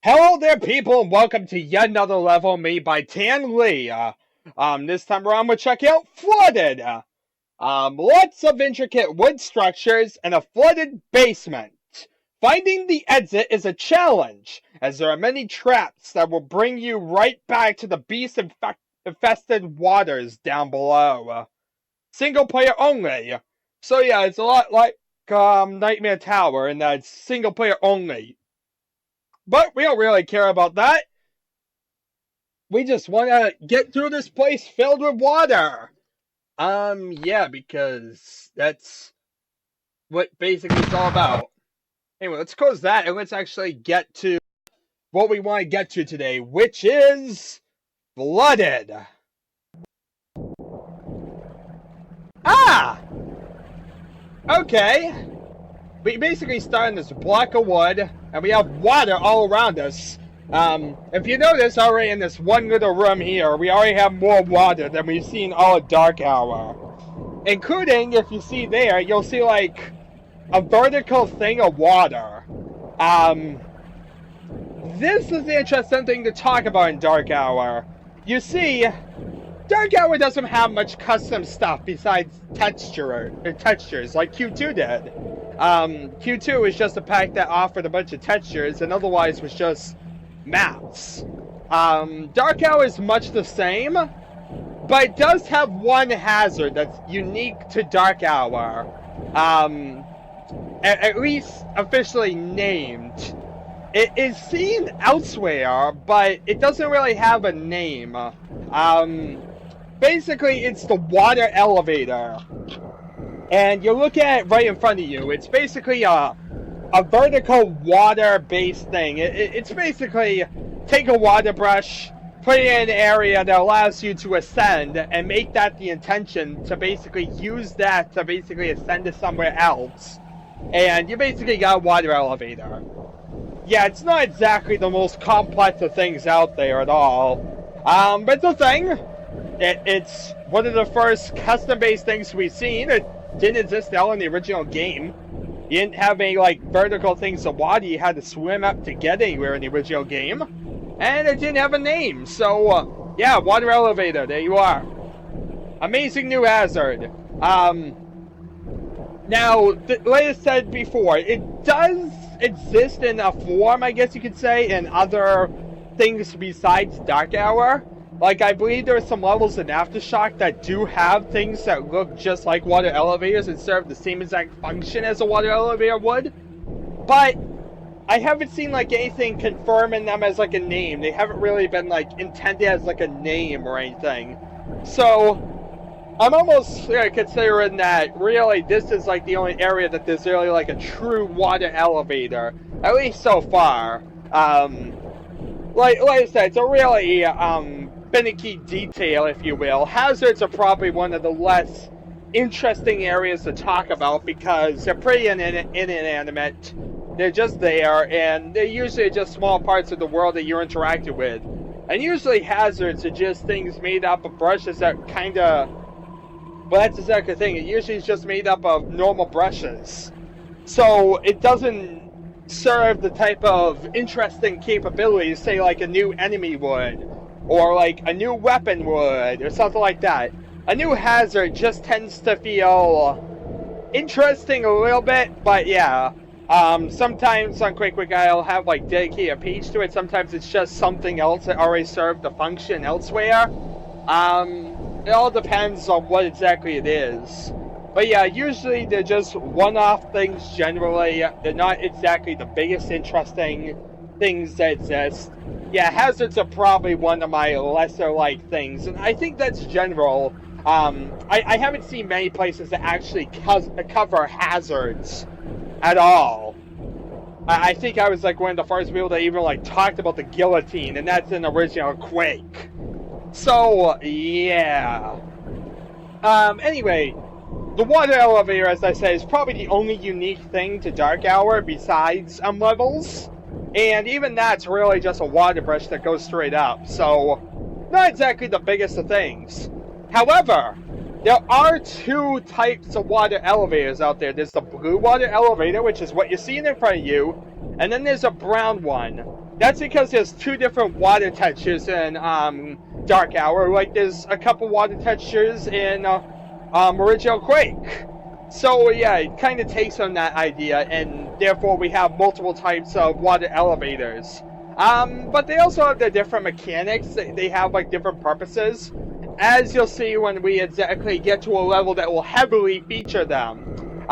Hello there, people, and welcome to yet another level made by Tan Lee. This time around we'll check out Flooded. Lots of intricate wood structures and a flooded basement. Finding the exit is a challenge, as there are many traps that will bring you right back to the beast-infested waters down below. Single player only. So yeah, it's a lot like Nightmare Tower, and that's single player only. But we don't really care about that. We just want to get through this place filled with water. Yeah, because that's what basically it's all about. Anyway, let's close that and let's actually get to what we want to get to today, which is Flooded. Ah! Okay. We basically start in this block of wood, and we have water all around us. If you notice already in this one little room here, we already have more water than we've seen all of Dark Hour. Including, if you see there, you'll see like a vertical thing of water. This is the interesting thing to talk about in Dark Hour. You see, Dark Hour doesn't have much custom stuff besides textures like Q2 did. Q2 was just a pack that offered a bunch of textures and otherwise was just maps. Dark Hour is much the same, but it does have one hazard that's unique to Dark Hour. At least officially named. It is seen elsewhere, but it doesn't really have a name. Basically, it's the water elevator. And you look at it right in front of you. It's basically a vertical water-based thing. It's basically take a water brush, put it in an area that allows you to ascend, and make that the intention to basically use that to basically ascend to somewhere else. And you basically got a water elevator. Yeah, it's not exactly the most complex of things out there at all. But it's a thing. It's one of the first custom-based things we've seen. It didn't exist at all in the original game. You didn't have any, like, vertical things of water you had to swim up to get anywhere in the original game. And it didn't have a name, so, yeah, water elevator, there you are. Amazing new hazard. Now, like I said before, it does exist in a form, I guess you could say, in other things besides Dark Hour. Like, I believe there are some levels in Aftershock that do have things that look just like water elevators and serve the same exact function as a water elevator would. But I haven't seen, like, anything confirming them as, like, a name. They haven't really been, like, intended as, like, a name or anything. So, I'm almost considering that, really, this is, like, the only area that there's really, like, a true water elevator. At least so far. Like I said, it's a really, finicky detail, if you will. Hazards are probably one of the less interesting areas to talk about because they're pretty inanimate. They're just there, and they're usually just small parts of the world that you're interacting with. And usually hazards are just things made up of brushes that kinda... Well, that's exactly the thing. It usually is just made up of normal brushes. So, it doesn't serve the type of interesting capabilities, say like a new enemy would. Or like a new weapon would, or something like that. A new hazard just tends to feel interesting a little bit, but yeah. Sometimes on Quick I'll have like dedicated a page to it. Sometimes it's just something else that already served a function elsewhere. It all depends on what exactly it is. But yeah, usually they're just one-off things generally. They're not exactly the biggest interesting things that exist. Yeah, hazards are probably one of my lesser-liked things, and I think that's general. I haven't seen many places that actually cover hazards at all. I think I was like one of the first people that even like talked about the guillotine, and that's an original Quake. So, yeah. Anyway, the water elevator, as I said, is probably the only unique thing to Dark Hour besides levels. And even that's really just a water brush that goes straight up, so not exactly the biggest of things. However, there are two types of water elevators out there. There's the blue water elevator, which is what you're seeing in front of you, And then there's a brown one. That's because there's two different water textures in Dark Hour. Like there's a couple water textures in Original Quake. So yeah, it kind of takes on that idea, and therefore we have multiple types of water elevators. But they also have their different mechanics. They have like different purposes, as you'll see when we exactly get to a level that will heavily feature them.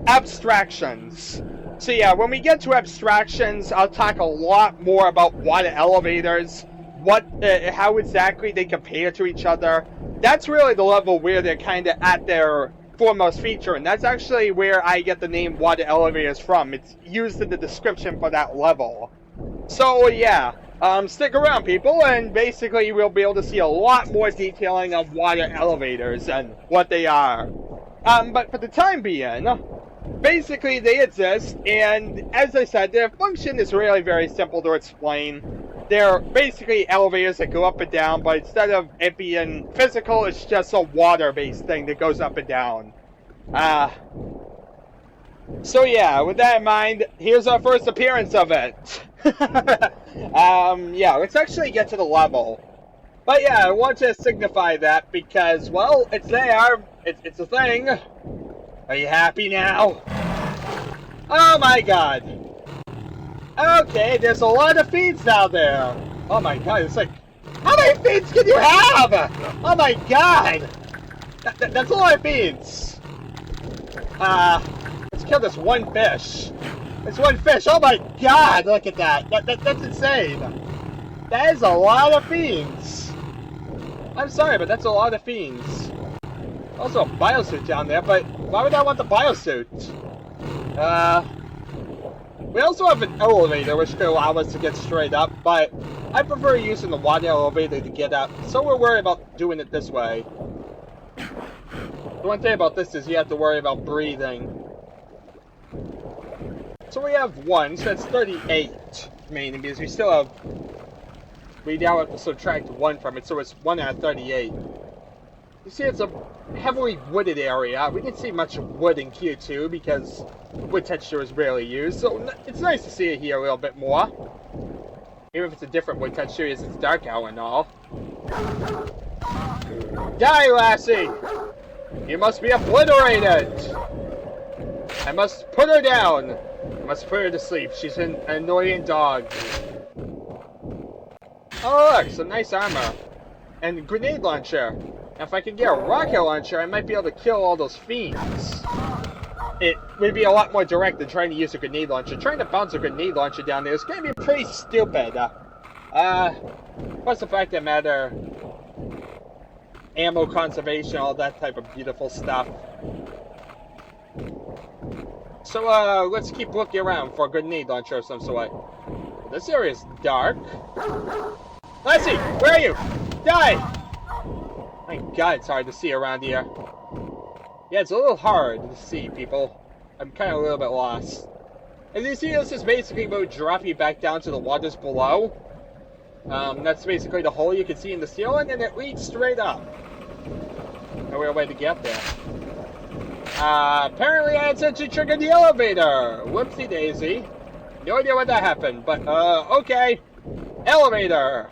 Abstractions. So yeah, when we get to abstractions, I'll talk a lot more about water elevators, how exactly they compare to each other. That's really the level where they're kind of at their foremost feature, and that's actually where I get the name water elevators from. It's used in the description for that level. So yeah, stick around, people, and basically we'll be able to see a lot more detailing of water elevators and what they are. But for the time being, basically they exist, and as I said, their function is really very simple to explain. They're basically elevators that go up and down, but instead of it being physical, it's just a water-based thing that goes up and down. So yeah, with that in mind, here's our first appearance of it. Yeah, let's actually get to the level. But yeah, I want to signify that because, well, it's there. It's a thing. Are you happy now? Oh my god. Okay, there's a lot of feeds out there. Oh my god, it's like, how many feeds can you have? Oh my god. That's a lot of feeds. Let's kill this one fish. It's one fish. Oh my god, look at that. That's insane. That is a lot of fiends. I'm sorry, but that's a lot of fiends. Also a biosuit down there, but why would I want the biosuit? We also have an elevator, which could allow us to get straight up, but I prefer using the water elevator to get up, so we're worried about doing it this way. The one thing about this is you have to worry about breathing. So we have 1, so that's 38, meaning because we still have... We now have to subtract 1 from it, so it's 1 out of 38. You see, it's a heavily wooded area. We didn't see much wood in Q2 because wood texture is rarely used, so it's nice to see it here a little bit more. Even if it's a different wood texture as it's Dark Hour and all. Die, lassie! You must be obliterated! I must put her down! I must put her to sleep. She's an annoying dog. Oh look, some nice armor. And grenade launcher. Now, if I could get a rocket launcher, I might be able to kill all those fiends. It would be a lot more direct than trying to use a grenade launcher. Trying to bounce a grenade launcher down there is going to be pretty stupid. What's the fact that matter? Ammo conservation, all that type of beautiful stuff. So, let's keep looking around for a grenade launcher of some sort. This area is dark. Lassie, where are you? Die! My god, it's hard to see around here. Yeah, it's a little hard to see, people. I'm kind of a little bit lost. As you see, this is basically what would drop you back down to the waters below. That's basically the hole you can see in the ceiling, and it leads straight up. No real way to get there. Apparently I accidentally triggered the elevator. Whoopsie daisy. No idea what that happened, but, okay. Elevator.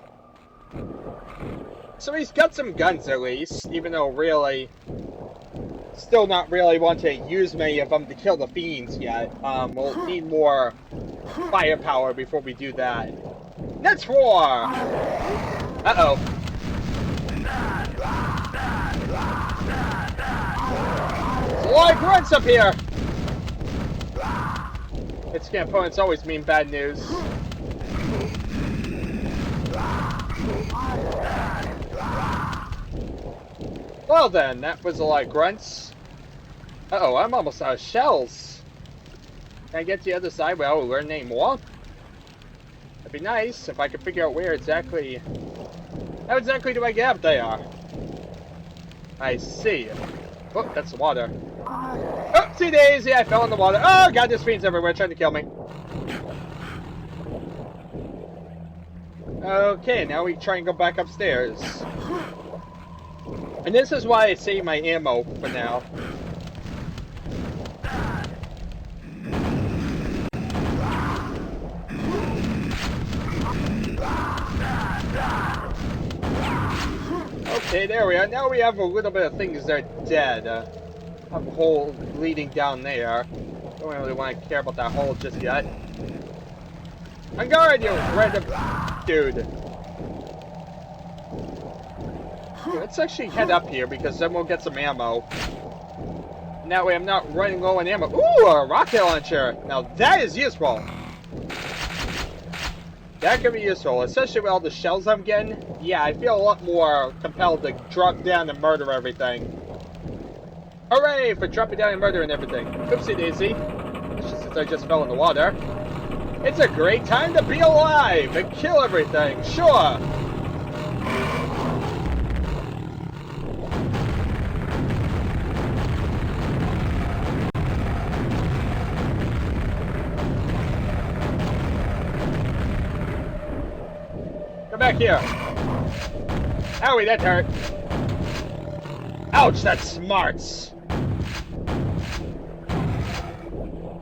So he's got some guns at least, even though really, still not really want to use many of them to kill the fiends yet. We'll need more firepower before we do that. That's 4! Uh-oh. There's a lot of grunts up here! Its opponents always mean bad news. Well then, that was a lot of grunts. Uh-oh, I'm almost out of shells. Can I get to the other side without learning any more? That'd be nice if I could figure out where exactly... How exactly do I get up there? I see. Oh, that's the water. Oopsie daisy, I fell in the water. Oh god, there's fiends everywhere trying to kill me. Okay, now we try and go back upstairs. And this is why I save my ammo for now. Okay, there we are. Now we have a little bit of things that are dead. Have a hole leading down there. Don't really want to care about that hole just yet. On guard, you random dude. Okay, let's actually head up here because then we'll get some ammo. And that way I'm not running low on ammo. Ooh, a rocket launcher. Now that is useful. That could be useful, especially with all the shells I'm getting. Yeah, I feel a lot more compelled to drop down and murder everything. Hooray for dropping down and murdering everything. Oopsie daisy. Since I just fell in the water. It's a great time to be alive and kill everything, sure. Come back here. Owie, that hurt. Ouch, that smarts.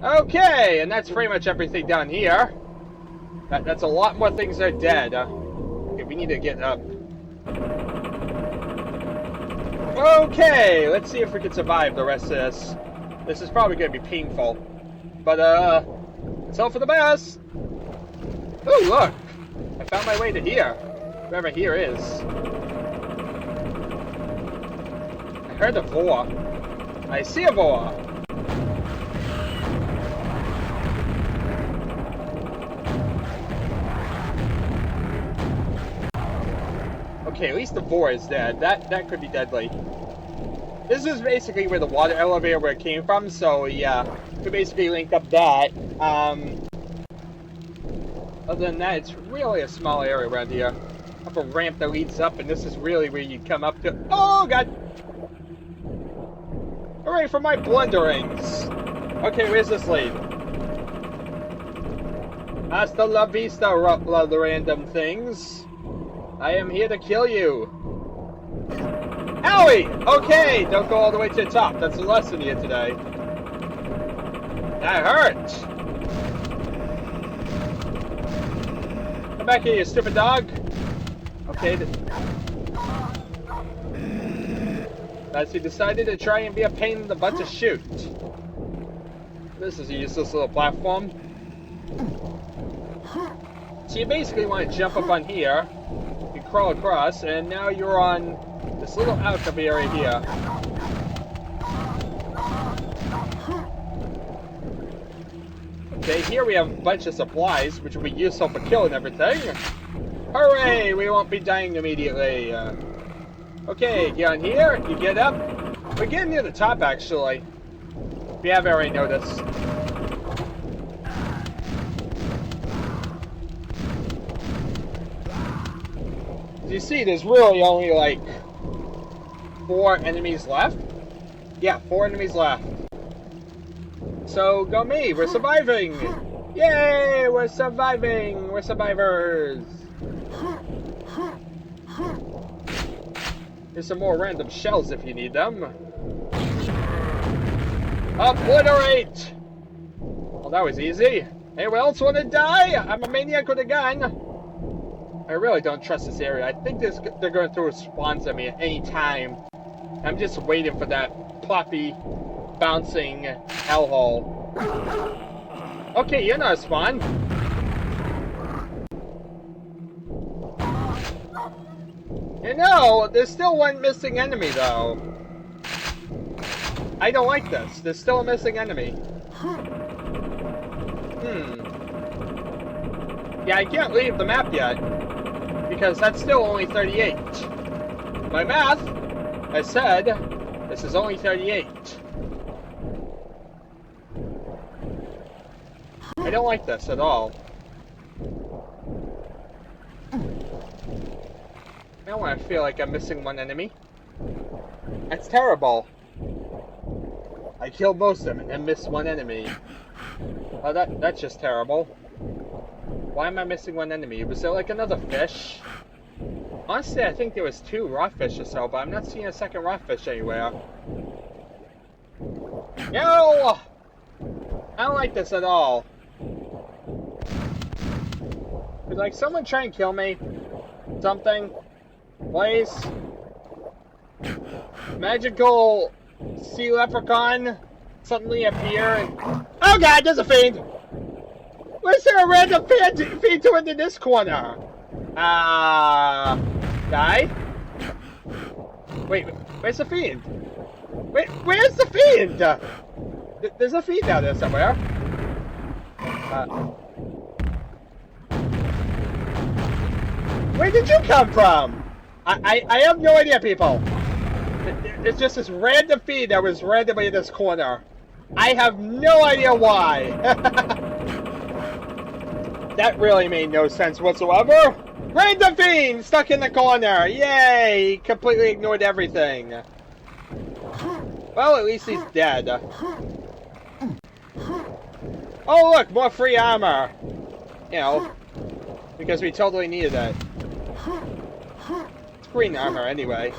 Okay, and that's pretty much everything down here. That's a lot more things that are dead. Okay, we need to get up. Okay, let's see if we can survive the rest of this. This is probably going to be painful. But, let's hope for the best. Ooh, look. I found my way to here. Whoever here is. I heard a boar. I see a boar. Okay, at least the boar is dead. That could be deadly. This is basically where the water elevator where it came from, so yeah, we basically link up that. Other than that, it's really a small area around here. Up a ramp that leads up, and this is really where you come up to. Oh god! Hooray for my blunderings! Okay, where's this lead? Hasta la vista, the random things. I am here to kill you. Owie! Okay, don't go all the way to the top. That's a lesson here today. That hurt. Come back here, you stupid dog. Okay. As he decided to try and be a pain in the butt to shoot. This is a useless little platform. So you basically want to jump up on here. You crawl across, and now you're on this little alcove area here. Okay, here we have a bunch of supplies, which will be useful for killing everything. Hooray! We won't be dying immediately. Okay, get on here, you get up. We're getting near the top, actually. If you haven't already noticed. As you see, there's really only like 4 enemies left. Yeah, 4 enemies left. So, go me, we're surviving! Yay, we're surviving! We're survivors! Here's some more random shells if you need them. Obliterate! Well, that was easy. Anyone else want to die? I'm a maniac with a gun. I really don't trust this area. I think they're going to throw spawns at me at any time. I'm just waiting for that ploppy, bouncing hellhole. Okay, you're not a spawn. You know, there's still one missing enemy, though. I don't like this. There's still a missing enemy. Yeah, I can't leave the map yet. Because that's still only 38. My math has said this is only 38. I don't like this at all. I don't want to feel like I'm missing one enemy. That's terrible. I killed most of them and then missed one enemy. Oh, that's just terrible. Why am I missing one enemy? Was there like another fish? Honestly, I think there was 2 raw fish or so, but I'm not seeing a second raw fish anywhere. No! I don't like this at all. Could like someone try and kill me? Something? Please? magical sea leprechaun suddenly appear and... Oh god, there's a fiend! Where's there a random fiend to into this corner? Die? Wait, where's the fiend? Wait, where's the fiend? There's a fiend down there somewhere. Where did you come from? I have no idea, people. It's just this random fiend that was randomly in this corner. I have no idea why. That really made no sense whatsoever. Random fiend stuck in the corner. Yay! Completely ignored everything. Well, at least he's dead. Oh look, more free armor. You know, because we totally needed it. It's green armor anyway.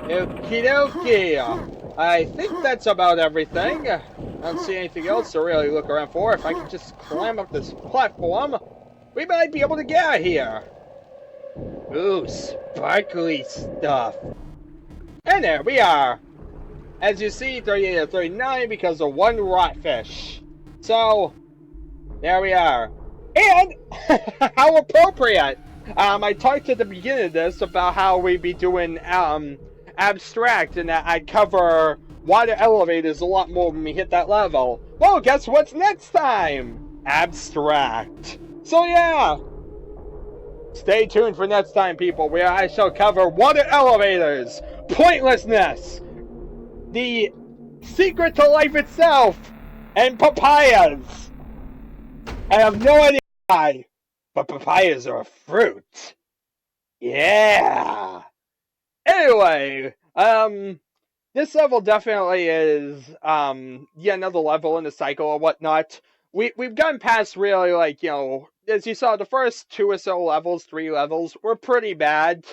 Okie dokie. I think that's about everything. I don't see anything else to really look around for. If I can just climb up this platform, we might be able to get out of here. Ooh, sparkly stuff. And there we are. As you see, 38 of 39 because of one rotfish. So, there we are. And, how appropriate! I talked at the beginning of this about how we'd be doing, abstract, and that I'd cover water elevators a lot more when we hit that level. Well, guess what's next time? Abstract. So yeah, stay tuned for next time, people, where I shall cover water elevators, pointlessness, the secret to life itself, and papayas. I have no idea why, but papayas are a fruit. Yeah. Anyway, this level definitely is, yet another level in the cycle or whatnot. We've gotten past really, like, you know, as you saw, the first 2 or so levels, 3 levels, were pretty bad.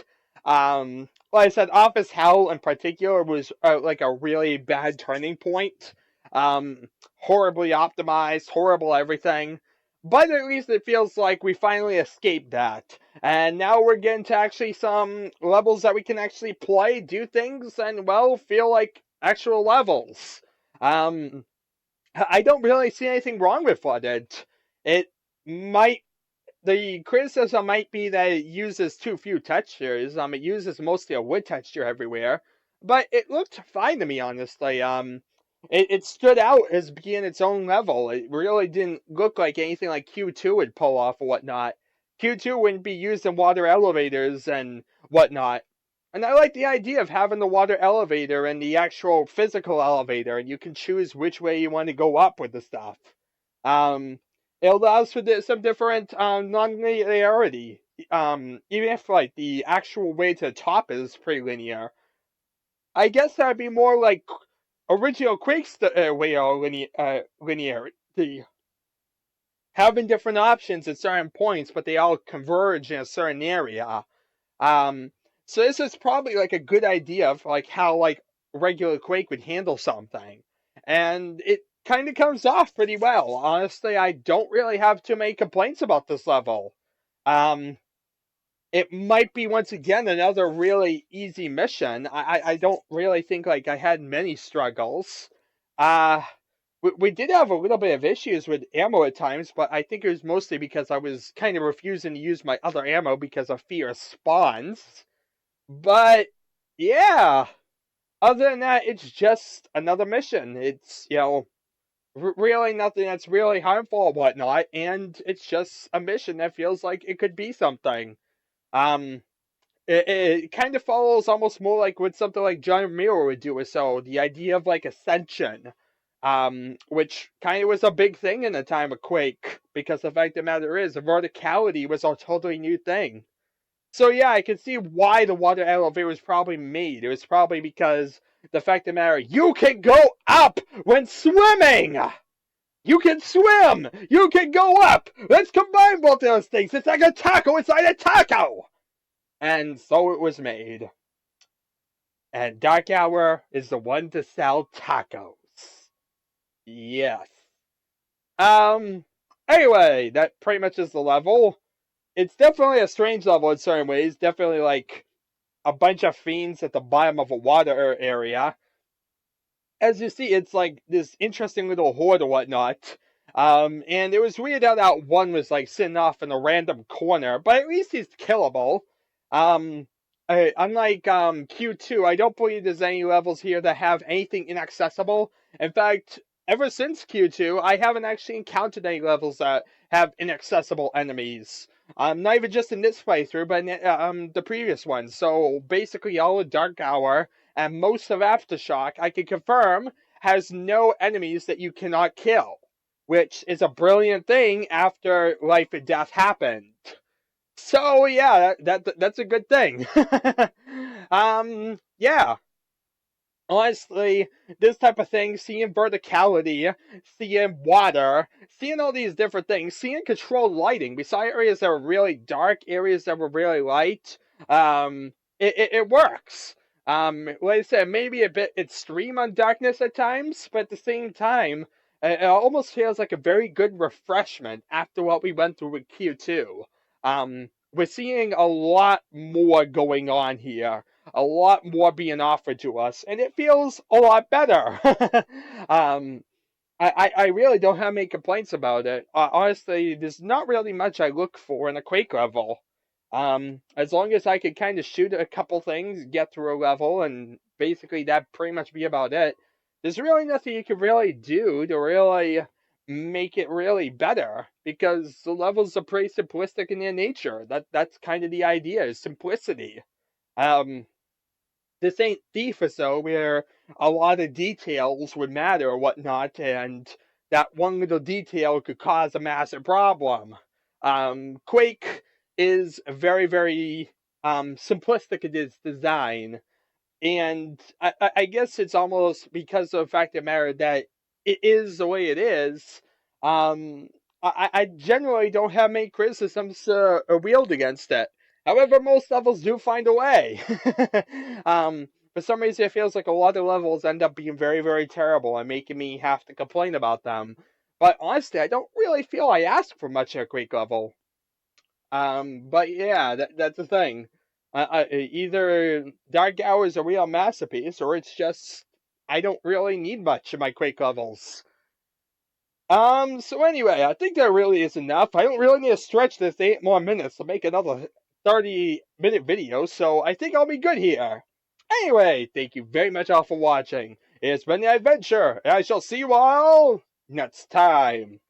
Like I said, Office Hell in particular was, like, a really bad turning point. Horribly optimized, horrible everything. But at least it feels like we finally escaped that. And now we're getting to actually some levels that we can actually play, do things, and, well, feel like actual levels. I don't really see anything wrong with it. It might... The criticism might be that it uses too few textures. It uses mostly a wood texture everywhere. But it looked fine to me, honestly. It stood out as being its own level. It really didn't look like anything like Q2 would pull off or whatnot. Q2 wouldn't be used in water elevators and whatnot. And I like the idea of having the water elevator and the actual physical elevator, and you can choose which way you want to go up with the stuff. It allows for some different non-linearity. Even if like the actual way to the top is pretty linear, I guess that'd be more like original Quake's way of linearity. Having different options at certain points, but they all converge in a certain area. So this is probably like a good idea of like how like regular Quake would handle something, and it kind of comes off pretty well. Honestly, I don't really have too many complaints about this level. It might be once again another really easy mission. I don't really think like I had many struggles. We did have a little bit of issues with ammo at times, but I think it was mostly because I was kind of refusing to use my other ammo because of fear of spawns. But yeah, other than that, it's just another mission. It's, you know, really nothing that's really harmful or whatnot, and it's just a mission that feels like it could be something. Um, it kind of follows almost more like what something like John Miller would do or so, the idea of like ascension, which kind of was a big thing in the time of Quake, because the fact of the matter is, verticality was a totally new thing. So yeah, I can see why the water elevator was probably made. It was probably because the fact of the matter, you can go up when swimming! You can swim! You can go up! Let's combine both those things! It's like a taco inside a taco! And so it was made. And Dark Hour is the one to sell tacos. Yes. Anyway, that pretty much is the level. It's definitely a strange level in certain ways. Definitely, like, a bunch of fiends at the bottom of a water area. As you see, it's like this interesting little horde or whatnot. And it was weird how that one was like sitting off in a random corner, but at least he's killable. Um, Unlike Q2, I don't believe there's any levels here that have anything inaccessible. In fact, ever since Q2, I haven't actually encountered any levels that have inaccessible enemies. Not even just in this playthrough, but in the previous one. So basically, all of Dark Hour and most of Aftershock, I can confirm, has no enemies that you cannot kill, which is a brilliant thing after life and death happened. So yeah, that's a good thing. Yeah, honestly, this type of thing, seeing verticality, seeing water, seeing all these different things, seeing controlled lighting, beside areas that were really dark, areas that were really light, it works. Like I said, maybe a bit extreme on darkness at times, but at the same time, it almost feels like a very good refreshment after what we went through with Q2. We're seeing a lot more going on here, a lot more being offered to us, and it feels a lot better. um, I really don't have many complaints about it. Honestly, there's not really much I look for in a Quake level. As long as I could kind of shoot a couple things, get through a level, and basically that pretty much be about it. There's really nothing you could really do to really make it really better because the levels are pretty simplistic in their nature. That's kind of the idea, is simplicity. Um, this ain't Thief or so, where a lot of details would matter or whatnot, and that one little detail could cause a massive problem. Quake is very, very simplistic in its design, and I guess it's almost because of the fact of the matter that it is the way it is. Um, I generally don't have many criticisms wield against it. However, most levels do find a way. For some reason, it feels like a lot of levels end up being very, very terrible and making me have to complain about them. But honestly, I don't really feel I ask for much at a Quake level. But yeah, that's the thing. Either Dark Hour is a real masterpiece, or it's just I don't really need much in my Quake levels. So anyway, I think that really is enough. I don't really need to stretch this 8 more minutes to make another 30-minute video, so I think I'll be good here. Anyway, thank you very much all for watching. It's been the adventure, and I shall see you all next time.